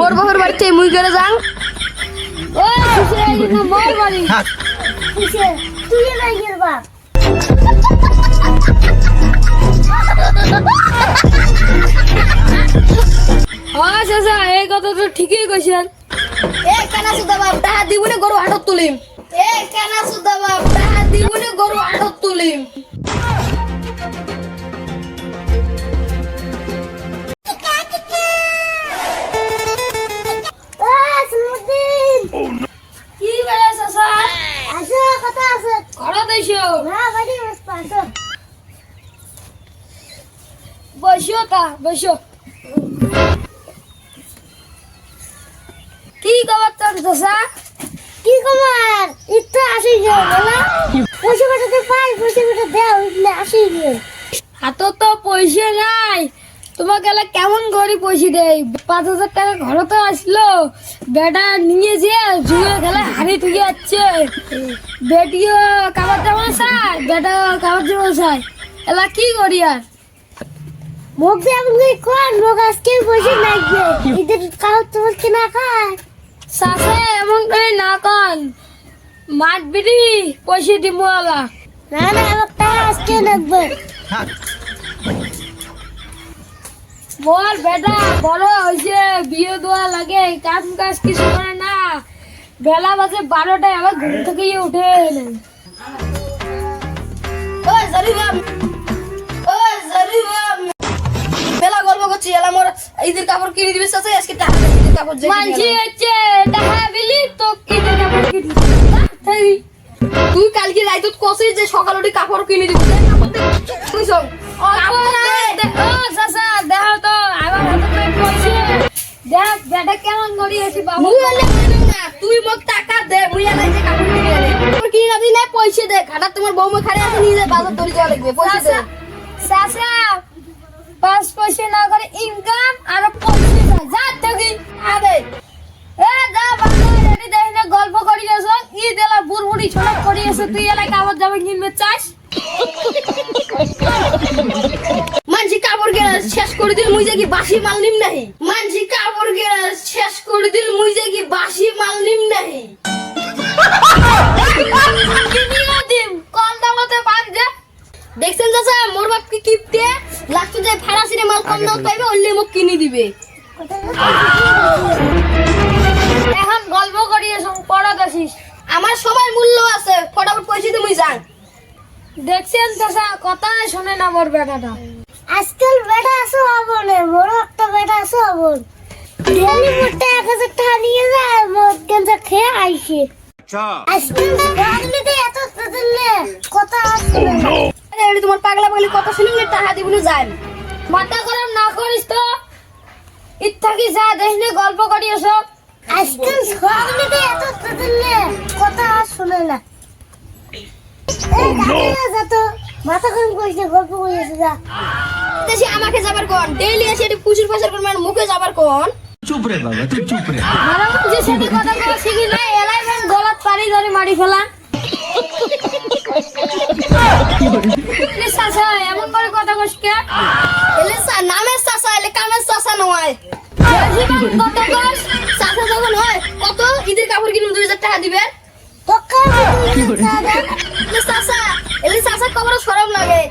মোর বাবার বাড়িতে মুই করে যাং। ওই সুসে না মোর বাড়ি সুসে তুই না গির বাপ চাচা এই কথা তো ঠিকই কইছেন। এ কেনা সুদা বাপ টাকা দিবনে গরু হাটত তুলিম। এ কেনা সুদা বাপ টাকা দিবনে গরু হাটত তুলিম। কি বেলা চাচা আসো কথা আছে ঘরে দেইছো না বাড়ি আসো বসো তা বসো। কি খবর তোর চাচা? কি কমার ইতো আসি গে বলা পয়সা কটাতে পাই পয়সা কটা দাও ইতলে আসি গে হাতে তো পয়সা নাই, তোমাকে এলা কেমন গরিব পয়সা দেয়? 5,000 টাকা ঘরে তো আসলো, বেটা নিয়ে যে জুয়ে খেলে হারি থেকে যাচ্ছে। বেটিও কাবার জামা চায়, বেটা কাবার জামা চায়, এলা কি করি আর? মুখ দিয়ে আপনি কোন মুখ আজকে পয়সা নাই গে ইদের কাউ তোমার কি না খায় চাষে এমন করে না কন, মাঠ বিড়ি পয়সা দিব এলা। না না আমার টাকা আজকে লাগবে বল বেটা বড় হয়েছে, বিয়ে দেওয়া লাগে, কাজ কাজ কিছু করে না, বেলা বাজে 12টায় আবার ঘুম থেকে উঠে এলেন। বেলা গল্প করছি, এলা মোর ঈদের কাপড় কিনে দিবি চাচা, আজকে টাকা ঈদের কাপড় মানছি হচ্ছে টাকা বিলি তো ঈদের কাপড় কিনে দিবি। তুই কালকে রাইত কছিস যে সকাল উঠে কাপড় কিনে দিবি, তুই সব চাচা দেখো তো আমার হাতে পয়সা দেখ বেটা কেমন গড়িয়েছি বাবু। তুই মোক টাকা দে, মুই এলাই যে কাপড় কিনে আনি, কাপড় কিনে আনি না পয়সা দে, খাটা তোমার বৌমা খারে আছে নিয়ে যায় বাজার তরি যাওয়া লাগবে, পয়সা দে চাচা। 5 পয়সা না করে ইনকাম আর পয়সা যা থাকি আদে এ যা বাবা রেডি দেই না গল্প করি যাস ই দেলা বুড়বুড়ি ছড়ক করি আছে, তুই এলাই কাপড় যাবে কিনবে চাস। মানছি কাপড় কেনা শেষ করে দিল মুই যে কি বাসি মাল নিম নাহি, মানছি কাপড় কেনা শেষ করে দিল মুই যে কি বাসি মাল নিম নাহি। কিনিও দিম কম দামতে পান যে দেখছেন চাচা মোর বাপ কি কিপটে, লাস্ট যে ফারাসিরে মাল কম দাম পাইবে ওইলে মোক কিনি দিবে। এখন গল্প করিয়ে পড়া দাসিস, আমার সময় মূল্য আছে, ফটাফট পয়সা দিয়ে মুই যান। দেখছেন চাচা কথা শুনে না মোর বেটাটা। আজকাল বেটা আসো আবনে বড় একটা বেটা আসো আবন ডেলি মোটে 1000 টাকা নিয়ে যায় মদ গঞ্জা খেয়ে আইছে। আচ্ছা আজকাল বাঙালিতে এত দিলে কথা আসছে আরে তোমার পাগলা পাগলি কথা শুনলে টাকা দিবনে যায়, মাথা গরম না করিস তো, ইত্যাদি যা দেখলে গল্প করিয়েছ। আজকাল বাঙালিতে এত দিলে কথা শুনে না এই গাড়িতে যত মাথা গরম কইছে গল্প কইছে যা দেশে আমাকে যাবার কোন ডেইলি এসে এটি পুজুর পাচার করবে আর মুখে যাবার কোন। চুপ রে বাবা তুই চুপ রে। মারাম যে সেটি কথা কও শিখি না এলাই ভেন গলাত পারি ধরে মারি ফেলা। এ চাচা এমন করে কথা কইছ কে? এলে নামে চাচা এলে কামে চাচা নয়। জীবন কথা কইছ চাচা যখন হয় কত ঈদের কাপড় কিনুম 2000 টাকা দিবে। তোকে দাদা এলে চাচা কবর শরম লাগে।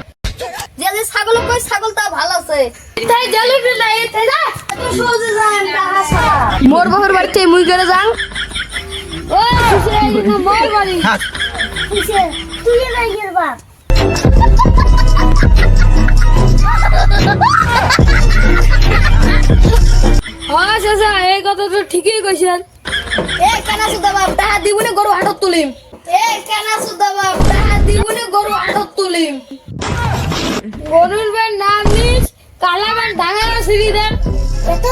যে ছাগল কই ছাগল তা ভালো আছে। তাই জালুবি নাই তাই না? এত সহজে যান টাকা ছাড়া। মোর বাবার বাড়িতে মুই করে যাং। ওই সুসে না মোর বাড়ি সুসে তুই না গির বাপ চাচা এই কথা তো ঠিকই কইছেন। এ কেনা সুদা বাপ টাকা দিবনে গরু হাটত তুলিম। এ কেনা সুদা বাপ টাকা দিবনে গরু হাটত তুলিম। গরুর বের নাম নিস কালাবার ডাঙা সিঁড়ি দেন। এত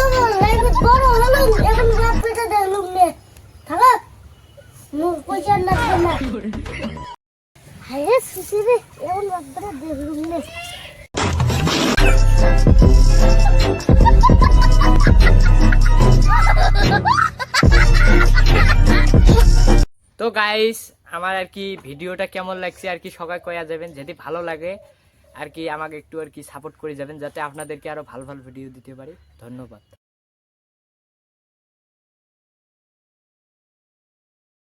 বড় হলো এখন বাপ পেটা দেখলুম নে থাকা মুখ পয়সা লাগবে না হায় সুসে রে এখন বাপ পেটা দেখলুম নে। তো গাইস আমার আর কি ভিডিওটা কেমন লাগছে আর কি সবাই কয়া যাবেন, যদি ভালো লাগে আর কি আমাকে একটু আর কি সাপোর্ট করে যাবেন যাতে আপনাদেরকে আরো ভালো ভালো ভিডিও দিতে পারি। ধন্যবাদ।